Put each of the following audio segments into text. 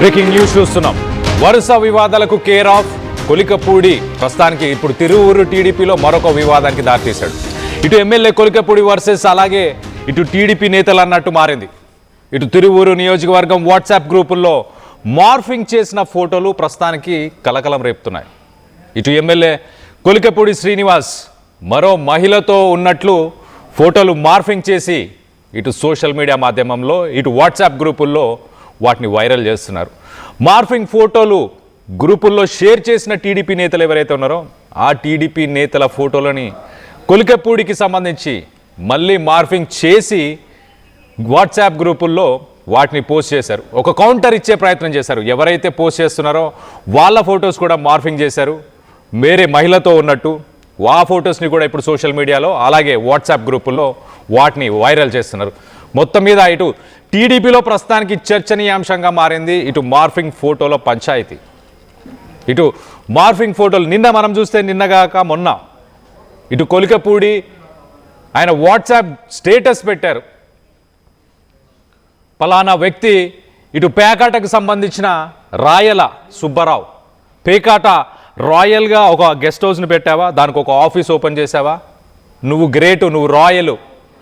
Breaking news చూస్తున్నాం. వరుస వివాదాలకు కేర్ ఆఫ్ కొలికపూడి ప్రస్తుతానికి ఇప్పుడు తిరువూరు టీడీపీలో మరొక వివాదానికి దారితీశాడు. ఇటు ఎమ్మెల్యే కొలికపూడి వర్సెస్ అలాగే ఇటు టీడీపీ నేతలు అన్నట్టు మారింది. ఇటు తిరువూరు నియోజకవర్గం వాట్సాప్ గ్రూపుల్లో మార్ఫింగ్ చేసిన ఫోటోలు ప్రస్తుతానికి కలకలం రేపుతున్నాయి. ఇటు ఎమ్మెల్యే కొలికపూడి శ్రీనివాస్ మరో మహిళతో ఉన్నట్లు ఫోటోలు మార్ఫింగ్ చేసి ఇటు సోషల్ మీడియా మాధ్యమంలో ఇటు వాట్సాప్ గ్రూపుల్లో వాటిని వైరల్ చేస్తున్నారు. మార్ఫింగ్ ఫోటోలు గ్రూపుల్లో షేర్ చేసిన టీడీపీ నేతలు ఎవరైతే ఉన్నారో ఆ టీడీపీ నేతల ఫోటోలని కొలికపూడికి సంబంధించి మళ్ళీ మార్ఫింగ్ చేసి వాట్సాప్ గ్రూపుల్లో వాటిని పోస్ట్ చేశారు. ఒక కౌంటర్ ఇచ్చే ప్రయత్నం చేశారు. ఎవరైతే పోస్ట్ చేస్తున్నారో వాళ్ళ ఫొటోస్ కూడా మార్ఫింగ్ చేశారు. వేరే మహిళతో ఉన్నట్టు ఆ ఫొటోస్ని కూడా ఇప్పుడు సోషల్ మీడియాలో అలాగే వాట్సాప్ గ్రూపుల్లో వాటిని వైరల్ చేస్తున్నారు. మొత్తం మీద ఇటు టీడీపీలో ప్రస్తుతానికి చర్చనీయాంశంగా మారింది ఇటు మార్ఫింగ్ ఫోటోల పంచాయతీ. ఇటు మార్ఫింగ్ ఫోటోలు నిన్న మనం చూస్తే నిన్నగాక మొన్న ఇటు కొలికపూడి ఆయన వాట్సాప్ స్టేటస్ పెట్టారు. పలానా వ్యక్తి ఇటు పేకాటకు సంబంధించిన రాయల సుబ్బారావు, పేకాట రాయల్గా ఒక గెస్ట్ హౌస్ని పెట్టావా, దానికి ఒక ఆఫీస్ ఓపెన్ చేసావా, నువ్వు గ్రేటు, నువ్వు రాయలు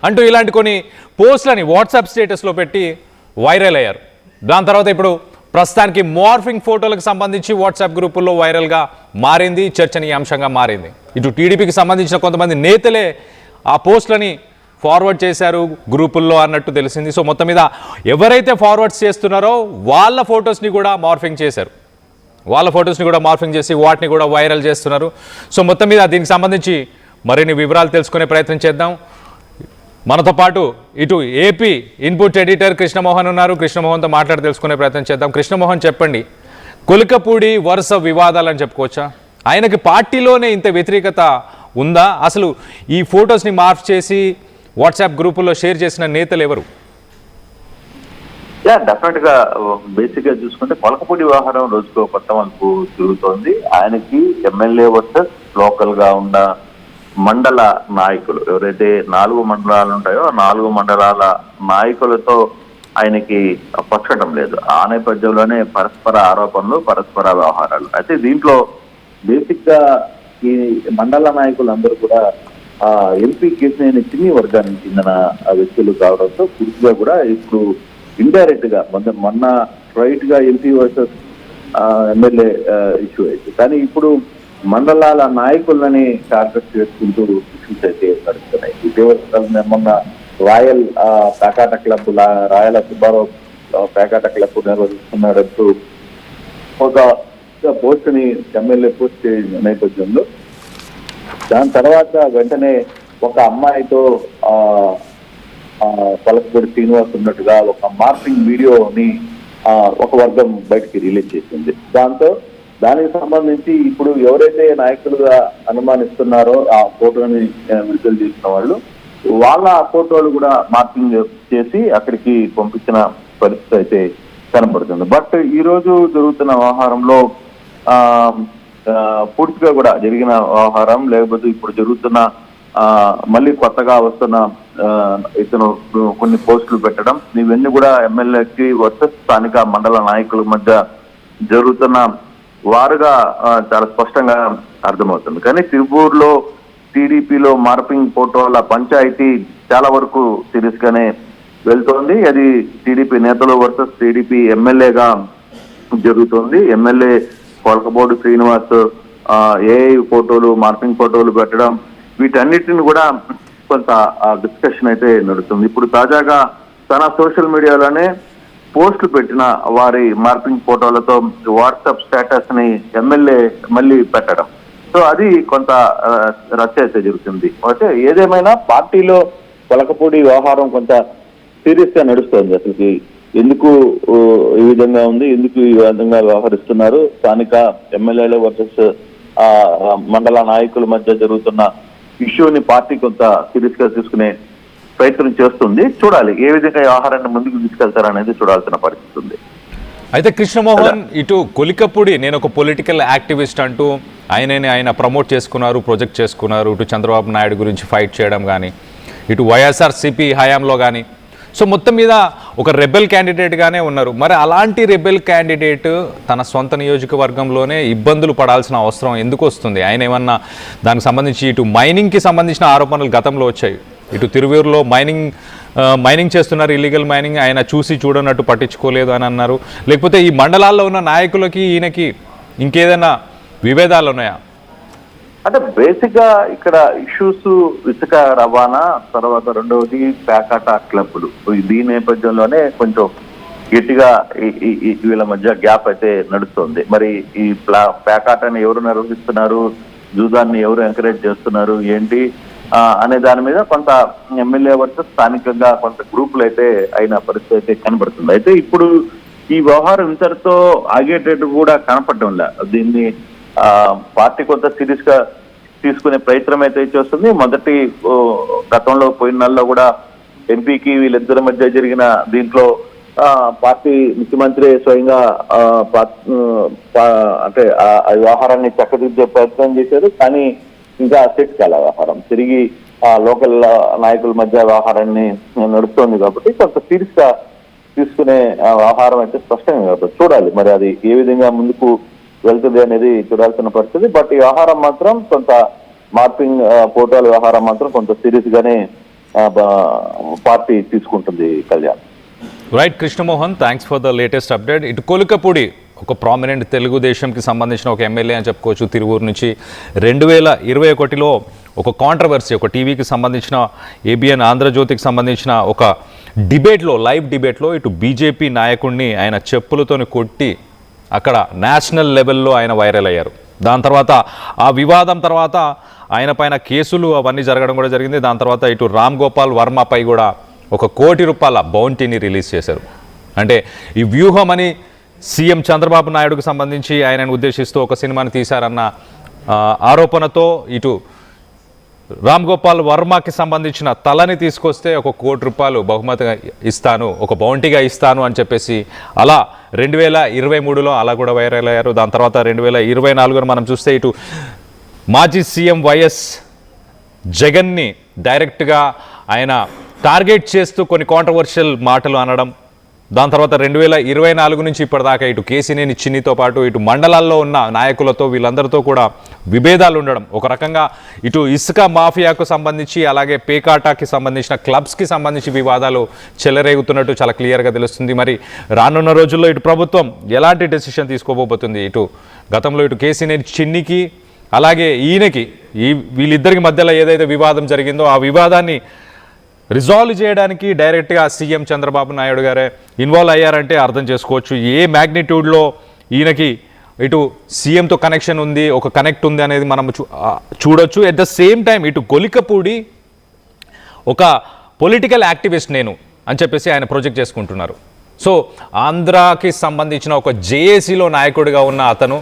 అంటూ ఇలాంటి కొన్ని పోస్టులని వాట్సాప్ స్టేటస్లో పెట్టి వైరల్ అయ్యారు. దాని తర్వాత ఇప్పుడు ప్రస్తుతానికి మార్ఫింగ్ ఫోటోలకు సంబంధించి వాట్సాప్ గ్రూపుల్లో వైరల్గా మారింది, చర్చనీయాంశంగా మారింది. ఇటు టీడీపీకి సంబంధించిన కొంతమంది నేతలే ఆ పోస్టులని ఫార్వర్డ్ చేశారు గ్రూపుల్లో అన్నట్టు తెలిసింది. సో మొత్తం మీద ఎవరైతే ఫార్వర్డ్స్ చేస్తున్నారో వాళ్ళ ఫొటోస్ని కూడా మార్ఫింగ్ చేశారు. వాళ్ళ ఫొటోస్ని కూడా మార్ఫింగ్ చేసి వాటిని కూడా వైరల్ చేస్తున్నారు. సో మొత్తం మీద దీనికి సంబంధించి మరిన్ని వివరాలు తెలుసుకునే ప్రయత్నం చేద్దాం. మనతో పాటు ఇటు ఏపీ ఇన్పుట్ ఎడిటర్ కృష్ణమోహన్ ఉన్నారు. కృష్ణమోహన్తో మాట్లాడి తెలుసుకునే ప్రయత్నం చేద్దాం. కృష్ణమోహన్, చెప్పండి, కొలికపూడి వరుస వివాదాలని చెప్పుకోవచ్చా? ఆయనకి పార్టీలోనే ఇంత వ్యతిరేకత ఉందా? అసలు ఈ ఫొటోస్ని మార్ఫ్ చేసి వాట్సాప్ గ్రూపుల్లో షేర్ చేసిన నేతలు ఎవరు? డెఫినెట్ గా బేసిక్ గా చూసుకుంటే కొలకపూడి వ్యవహారం రోజుకో కొత్త మనకు తిరుగుతోంది. ఆయనకి ఎమ్మెల్యే వర్సెస్ లోకల్ గా ఉన్న మండల నాయకులు ఎవరైతే 4 మండలాలు ఉంటాయో ఆ 4 మండలాల నాయకులతో ఆయనకి పచ్చడం లేదు. ఆ నేపథ్యంలోనే పరస్పర ఆరోపణలు, పరస్పర వ్యవహారాలు. అయితే దీంట్లో బేసిక్ గా ఈ మండల నాయకులందరూ కూడా ఎంపీ కేసినేని చిన్ని వర్గానికి చెందిన వ్యక్తులు కావడంతో పూర్తిగా కూడా ఇప్పుడు ఇండైరెక్ట్ గా మొన్న స్ట్రైట్ గా ఎంపీ వర్సెస్ ఎమ్మెల్యే ఇష్యూ అయింది. కానీ ఇప్పుడు మండలాల నాయకులని టార్గెట్ చేసుకుంటూ ఇష్యూస్ అయితే నడుస్తున్నాయి. ఇటీవల మొన్న రాయల్ పేకాట క్లబ్ రాయల సుబ్బారావు పేకాట క్లబ్ నిర్వహిస్తున్నాడంటూ ఒక పోస్ట్ ని ఎమ్మెల్యే పోస్ట్ చేసిన నేపథ్యంలో దాని తర్వాత వెంటనే ఒక అమ్మాయితో కొలకపూడి శ్రీనివాస్ ఉన్నట్టుగా ఒక మార్ఫింగ్ వీడియోని ఒక వర్గం బయటికి రిలీజ్ చేసింది. దానికి సంబంధించి ఇప్పుడు ఎవరైతే నాయకులుగా అనుమానిస్తున్నారో ఆ ఫోటోని విడుదల చేసిన వాళ్ళు వాళ్ళ ఫోటోలు కూడా మార్కింగ్ చేసి అక్కడికి పంపించిన పరిస్థితి అయితే కనబడుతుంది. బట్ ఈ రోజు జరుగుతున్న వ్యవహారంలో పూర్తిగా కూడా జరిగిన వ్యవహారం లేకపోతే ఇప్పుడు జరుగుతున్న మళ్ళీ కొత్తగా వస్తున్న ఇతను కొన్ని పోస్టులు పెట్టడం ఇవన్నీ కూడా ఎమ్మెల్యేకి వర్సెస్ స్థానిక మండల నాయకుల మధ్య జరుగుతున్న వారుగా చాలా స్పష్టంగా అర్థమవుతుంది. కానీ తిరుపూర్లో టీడీపీలో మార్ఫింగ్ ఫోటోల పంచాయతీ చాలా వరకు సీరియస్ గానే వెళ్తోంది. అది టీడీపీ నేతలు వర్సెస్ టీడీపీ ఎమ్మెల్యేగా జరుగుతోంది. ఎమ్మెల్యే కొలకపూడి శ్రీనివాస్ ఏఐ ఫోటోలు, మార్ఫింగ్ ఫోటోలు పెట్టడం వీటన్నిటిని కూడా కొంత డిస్కషన్ అయితే నడుస్తుంది. ఇప్పుడు తాజాగా తన సోషల్ మీడియాలోనే పోస్టులు పెట్టిన వారి మార్ఫింగ్ ఫోటోలతో వాట్సాప్ స్టేటస్ ని ఎమ్మెల్యే మళ్ళీ పెట్టడం, సో అది కొంత రచ్చ అయితే జరుగుతుంది. అయితే ఏదేమైనా పార్టీలో కొలకపూడి వ్యవహారం కొంత సీరియస్ గా నడుస్తోంది. అసలుకి ఎందుకు ఈ విధంగా ఉంది, ఎందుకు ఈ విధంగా వ్యవహరిస్తున్నారు, స్థానిక ఎమ్మెల్యేల వర్సెస్ మండల నాయకుల మధ్య జరుగుతున్న ఇష్యూని పార్టీ కొంత సీరియస్ గా తీసుకునే ప్రయత్నం చేస్తుంది. చూడాలి ఏ విధంగా వ్యవహారాన్ని ముందుకు తీసుకెళ్తారనేది చూడాల్సిన పరిస్థితి ఉంది. అయితే కృష్ణమోహన్, ఇటు కొలికపూడి నేను ఒక పొలిటికల్ యాక్టివిస్ట్ అంటూ ఆయన ప్రమోట్ చేసుకున్నారు, ప్రొజెక్ట్ చేసుకున్నారు. ఇటు చంద్రబాబు నాయుడు గురించి ఫైట్ చేయడం కానీ, ఇటు వైఎస్ఆర్సీపీ హయాంలో కానీ సో మొత్తం మీద ఒక రెబెల్ క్యాండిడేట్గానే ఉన్నారు. మరి అలాంటి రెబెల్ క్యాండిడేట్ తన సొంత నియోజకవర్గంలోనే ఇబ్బందులు పడాల్సిన అవసరం ఎందుకు వస్తుంది? ఆయన ఏమన్నా దానికి సంబంధించి ఇటు మైనింగ్కి సంబంధించిన ఆరోపణలు గతంలో వచ్చాయి. ఇటు తిరువూరులో మైనింగ్ చేస్తున్నారు, ఇల్లీగల్ మైనింగ్, ఆయన చూసి చూడనట్టు పట్టించుకోలేదు అని అన్నారు. లేకపోతే ఈ మండలాల్లో ఉన్న నాయకులకి ఈయనకి ఇంకేదైనా విభేదాలు ఉన్నాయా? అంటే బేసిక్ గా ఇక్కడ ఇష్యూస్ ఇసుక రవాణా, తర్వాత రెండవది ప్యాకాట క్లబ్లు. దీని నేపథ్యంలోనే కొంచెం గట్టిగా వీళ్ళ మధ్య గ్యాప్ అయితే నడుస్తుంది. మరి ఈ ప్యాకాటని ఎవరు నిర్వహిస్తున్నారు, జూదాన్ని ఎవరు ఎంకరేజ్ చేస్తున్నారు ఏంటి అనే దాని మీద కొంత ఎమ్మెల్యే వర్సెస్ స్థానికంగా కొంత గ్రూపులు అయితే అయిన పరిస్థితి అయితే కనబడుతుంది. అయితే ఇప్పుడు ఈ వ్యవహారం ఇంతటితో ఆగేటట్టు కూడా కనపడడం లే. దీన్ని పార్టీ కొంత సీరియస్ గా తీసుకునే ప్రయత్నం అయితే చేస్తుంది. మొదటి గతంలో పోయిన నెలలో కూడా ఎంపీకి వీళ్ళిద్దరి మధ్య జరిగిన దీంట్లో పార్టీ ముఖ్యమంత్రి స్వయంగా అంటే ఆ వ్యవహారాన్ని చక్కదిద్దే ప్రయత్నం చేశారు. కానీ ఇంకా సెట్ కాల వ్యవహారం తిరిగి లోకల్ నాయకుల మధ్య వ్యవహారాన్ని నడుస్తోంది. కాబట్టి కొంత సీరియస్ గా తీసుకునే వ్యవహారం అయితే స్పష్టంగా కాబట్టి చూడాలి మరి అది ఏ విధంగా ముందుకు వెళ్తుంది అనేది చూడాల్సిన పరిస్థితి. బట్ ఈ వ్యవహారం మాత్రం కొంత మార్పింగ్ ఫోటోల వ్యవహారం మాత్రం కొంత సీరియస్ గానే పార్టీ తీసుకుంటుంది. Kalyan. Right Krishnamohan, thanks for the latest update. ఇటు కొలికపూడి ఒక ప్రామినెంట్ తెలుగుదేశంకి సంబంధించిన ఒక ఎమ్మెల్యే అని చెప్పుకోవచ్చు. తిరువూరు నుంచి 2021లో ఒక కాంట్రవర్సీ, ఒక టీవీకి సంబంధించిన ఏబిఎన్ ఆంధ్రజ్యోతికి సంబంధించిన ఒక లైవ్ డిబేట్లో ఇటు బీజేపీ నాయకుడిని ఆయన చెప్పులతోని కొట్టి అక్కడ నేషనల్ లెవెల్లో ఆయన వైరల్ అయ్యారు. దాని తర్వాత ఆ వివాదం తర్వాత ఆయన పైన కేసులు అవన్నీ జరగడం కూడా జరిగింది. దాని తర్వాత ఇటు రామ్ గోపాల్ వర్మపై కూడా ₹1 కోటి బౌంటీని రిలీజ్ చేశారు. అంటే ఈ వ్యూహం అని సీఎం చంద్రబాబు నాయుడుకు సంబంధించి ఆయనను ఉద్దేశిస్తూ ఒక సినిమాని తీశారన్న ఆరోపణతో ఇటు రామ్ గోపాల్ వర్మకి సంబంధించిన తలని తీసుకొస్తే ₹1 కోటి బహుమతిగా ఇస్తాను, ఒక బౌంటీగా ఇస్తాను అని చెప్పేసి అలా 2023లో అలా కూడా వైరల్ అయ్యారు. దాని తర్వాత 2024 మనం చూస్తే ఇటు మాజీ సీఎం వైఎస్ జగన్ని డైరెక్ట్గా ఆయన టార్గెట్ చేస్తూ కొన్ని కాంట్రవర్షియల్ మాటలు అనడం. దాని తర్వాత 2024 నుంచి ఇప్పటిదాకా ఇటు కేసినేని చిన్నితో పాటు ఇటు మండలాల్లో ఉన్న నాయకులతో వీళ్ళందరితో కూడా విభేదాలు ఉండడం. ఒక రకంగా ఇటు ఇసుక మాఫియాకు సంబంధించి అలాగే పేకాటాకి సంబంధించిన క్లబ్స్కి సంబంధించి వివాదాలు చెలరేగుతున్నట్టు చాలా క్లియర్గా తెలుస్తుంది. మరి రానున్న రోజుల్లో ఇటు ప్రభుత్వం ఎలాంటి డెసిషన్ తీసుకోబోతుంది? ఇటు గతంలో ఇటు కేసినేని చిన్నికి అలాగే ఈయనకి వీళ్ళిద్దరికి మధ్యలో ఏదైతే వివాదం జరిగిందో ఆ వివాదాన్ని రిజాల్వ్ చేయడానికి డైరెక్ట్గా సీఎం చంద్రబాబు నాయుడు గారే ఇన్వాల్వ్ అయ్యారంటే అర్థం చేసుకోవచ్చు ఏ మ్యాగ్నిట్యూడ్లో ఈయనకి ఇటు సీఎంతో కనెక్షన్ ఉంది, ఒక కనెక్ట్ ఉంది అనేది మనం చూడొచ్చు. ఎట్ ద సేమ్ టైం ఇటు కొలికపూడి ఒక పొలిటికల్ యాక్టివిస్ట్ నేను అని చెప్పేసి ఆయన ప్రొజెక్ట్ చేసుకుంటున్నారు. సో ఆంధ్రాకి సంబంధించిన ఒక జేఏసీలో నాయకుడిగా ఉన్న అతను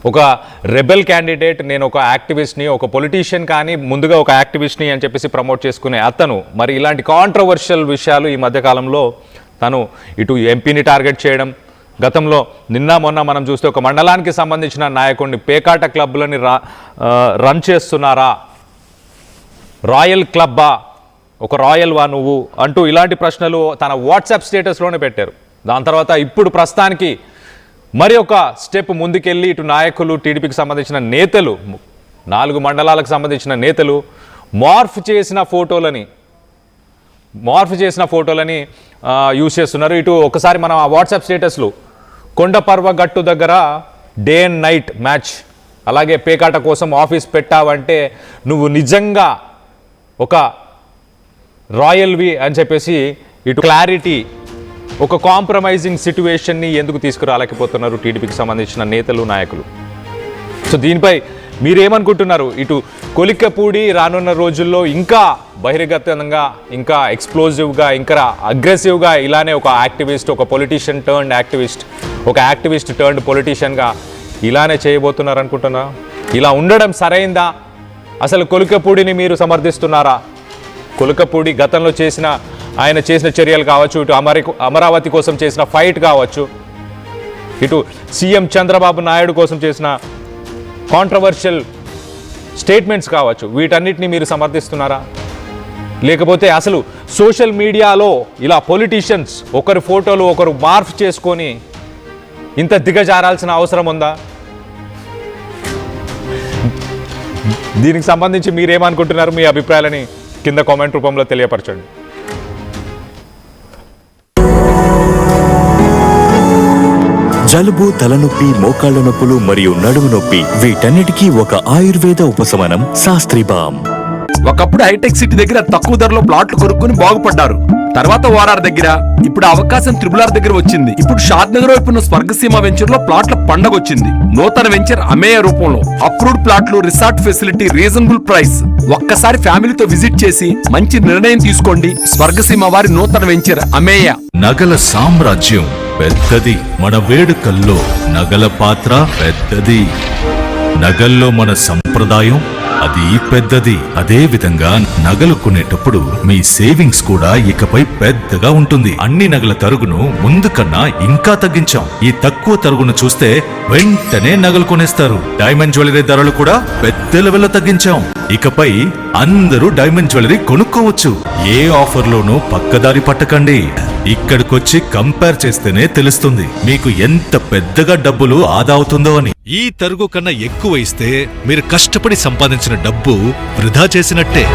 ఒక రెబెల్ క్యాండిడేట్, నేను ఒక యాక్టివిస్ట్ని, ఒక పొలిటీషియన్ కానీ ముందుగా ఒక యాక్టివిస్ట్ని అని చెప్పేసి ప్రమోట్ చేసుకునే అతను మరి ఇలాంటి కాంట్రవర్షియల్ విషయాలు ఈ మధ్యకాలంలో తను ఇటు ఎంపీని టార్గెట్ చేయడం, గతంలో నిన్న మొన్న మనం చూస్తే ఒక మండలానికి సంబంధించిన నాయకుడిని పేకాట క్లబ్లని రన్ చేస్తున్నారా, రాయల్ క్లబ్బా, ఒక రాయల్ వా నువ్వు అంటూ ఇలాంటి ప్రశ్నలు తన వాట్సాప్ స్టేటస్లోనే పెట్టారు. దాని తర్వాత ఇప్పుడు ప్రస్తుతానికి మరి ఒక స్టెప్ ముందుకెళ్ళి ఇటు నాయకులు, టీడీపీకి సంబంధించిన నేతలు, 4 మండలాలకు సంబంధించిన నేతలు మార్ఫ్ చేసిన ఫోటోలని యూజ్ చేస్తున్నారు. ఇటు ఒకసారి మనం ఆ వాట్సాప్ స్టేటస్లు కొండపర్వ గట్టు దగ్గర డే అండ్ నైట్ మ్యాచ్, అలాగే పేకాట కోసం ఆఫీస్ పెట్టావంటే నువ్వు నిజంగా ఒక రాయల్వి అని చెప్పేసి ఇటు క్లారిటీ, ఒక కాంప్రమైజింగ్ సిట్యువేషన్ని ఎందుకు తీసుకురాలేకపోతున్నారు టీడీపీకి సంబంధించిన నేతలు, నాయకులు? సో దీనిపై మీరేమనుకుంటున్నారు? ఇటు కొలికపూడి రానున్న రోజుల్లో ఇంకా బహిర్గతంగా, ఇంకా ఎక్స్ప్లోజివ్గా, ఇంకా అగ్రెసివ్గా ఇలానే ఒక యాక్టివిస్ట్, ఒక పొలిటీషియన్ టర్న్డ్ యాక్టివిస్ట్, ఒక యాక్టివిస్ట్ టర్న్డ్ పొలిటీషియన్గా ఇలానే చేయబోతున్నారు అనుకుంటున్నా? ఇలా ఉండడం సరైందా? అసలు కొలికపూడిని మీరు సమర్థిస్తున్నారా? కొలికపూడి గతంలో ఆయన చేసిన చర్యలు కావచ్చు, ఇటు అమరావతి కోసం చేసిన ఫైట్ కావచ్చు, ఇటు సీఎం చంద్రబాబు నాయుడు కోసం చేసిన కాంట్రవర్షియల్ స్టేట్మెంట్స్ కావచ్చు, వీటన్నిటిని మీరు సమర్థిస్తున్నారా? లేకపోతే అసలు సోషల్ మీడియాలో ఇలా పొలిటీషియన్స్ ఒకరి ఫోటోలు ఒకరు మార్ఫ్ చేసుకొని ఇంత దిగజారాల్సిన అవసరం ఉందా? దీనికి సంబంధించి మీరేమనుకుంటున్నారు? మీ అభిప్రాయాలని కింద కామెంట్ రూపంలో తెలియపరచండి. జలుబు, తలనొప్పి, మోకాళ్ల నొప్పులు మరియు నడుము నొప్పి వీటన్నిటికీ ఒక ఆయుర్వేద ఉపశమనం శాస్త్రీ బామ్. ఒకప్పుడు హైటెక్ సిటీ దగ్గర తక్కువ ధరలో ప్లాట్లు కొనుక్కుని బాగుపడ్డారు. తర్వాత ఓఆర్ఆర్ దగ్గర, ఇప్పుడు అవకాశం త్రిబుల్ దగ్గర వచ్చింది. ఇప్పుడు షాద్ నగర్ వైపు ఉన్న స్వర్గసీమ వెంచర్ లో ప్లాట్ల పండగ వచ్చింది. నూతన వెంచర్ అమేయ రూపంలో అప్రూవ్డ్ ప్లాట్లు, రిసార్ట్ ఫెసిలిటీ, రీజనబుల్ ప్రైస్. ఒక్కసారి ఫ్యామిలీతో విజిట్ చేసి మంచి నిర్ణయం తీసుకోండి. స్వర్గసీమ వారి నూతన వెంచర్ అమేయ. నగల సామ్రాజ్యం పెద్దది, మన వేడుకల్లో నగల పాత్ర పెద్దది. నగల్లో మన సంప్రదాయం అది పెద్దది. అదే విధంగా నగలు కొనేటప్పుడు మీ సేవింగ్స్ కూడా ఇకపై పెద్దగా ఉంటుంది. అన్ని నగల తరుగును ముందు కన్నా ఇంకా తగ్గించాం. ఈ తక్కువ తరుగును చూస్తే వెంటనే నగలు కొనేస్తారు. డైమండ్ జ్యువెలరీ ధరలు కూడా పెద్ద లెవెల్లో తగ్గించాం. ఇకపై అందరూ డైమండ్ జ్యువెలరీ కొనుక్కోవచ్చు. ఏ ఆఫర్లోనూ పక్కదారి పట్టకండి. ఇక్కడికొచ్చి కంపేర్ చేస్తేనే తెలుస్తుంది మీకు ఎంత పెద్దగా డబ్బులు ఆదా అవుతుందో అని. ఈ తరుగు కన్నా ఎక్కువ ఇస్తే మీరు కష్టపడి సంపాదించిన డబ్బు వృధా చేసినట్టే.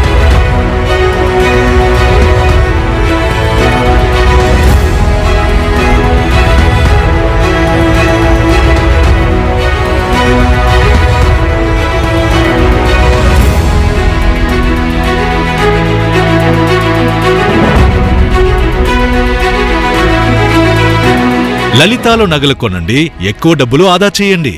లలితాలో నగలు కొనండి, ఎక్కువ డబ్బులు ఆదా చేయండి.